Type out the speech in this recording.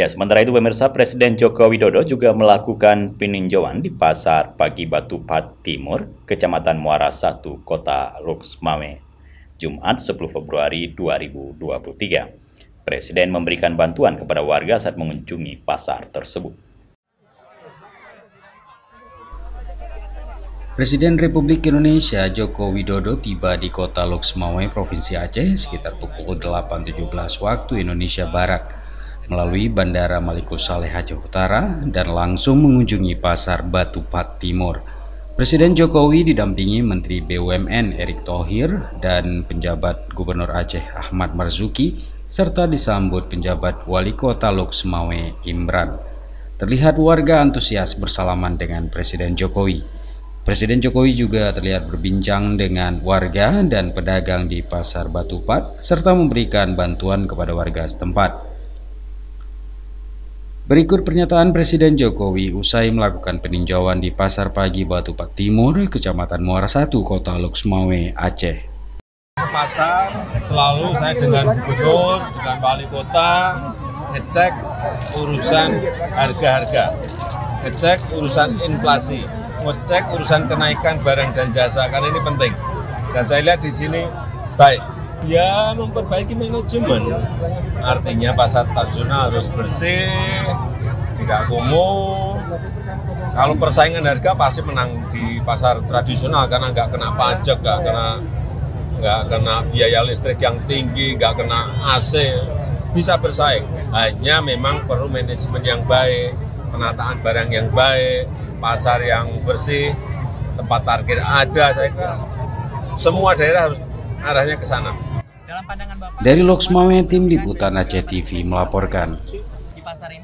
Ya, sementara itu pemirsa, Presiden Joko Widodo juga melakukan peninjauan di Pasar Pagi Batupat Timur, Kecamatan Muara 1, Kota Loksmawe, Jumat 10 Februari 2023. Presiden memberikan bantuan kepada warga saat mengunjungi pasar tersebut. Presiden Republik Indonesia Joko Widodo tiba di Kota Loksmawe, Provinsi Aceh sekitar pukul 8.17 waktu Indonesia Barat melalui Bandara Maliko Saleh Aceh Utara dan langsung mengunjungi Pasar Batupat Timur. Presiden Jokowi didampingi Menteri BUMN Erick Thohir dan penjabat Gubernur Aceh Ahmad Marzuki serta disambut penjabat Wali Kota Loksmawe Imran. Terlihat warga antusias bersalaman dengan Presiden Jokowi. Presiden Jokowi juga terlihat berbincang dengan warga dan pedagang di Pasar Batupat serta memberikan bantuan kepada warga setempat. Berikut pernyataan Presiden Jokowi usai melakukan peninjauan di Pasar Pagi Batupat Timur, Kecamatan Muara 1, Kota Loksmawe, Aceh. Pasar selalu saya dengan gubernur, dengan wali kota ngecek urusan harga-harga, ngecek urusan inflasi, ngecek urusan kenaikan barang dan jasa, karena ini penting. Dan saya lihat di sini baik. Ya, memperbaiki manajemen. Artinya pasar tradisional harus bersih, tidak kumuh. Kalau persaingan harga pasti menang di pasar tradisional karena nggak kena pajak, nggak kena biaya listrik yang tinggi, nggak kena AC, bisa bersaing. Hanya memang perlu manajemen yang baik, penataan barang yang baik, pasar yang bersih, tempat parkir ada. Saya kira semua daerah harus arahnya ke sana. Dari Loksmawe, tim liputan Aceh TV melaporkan.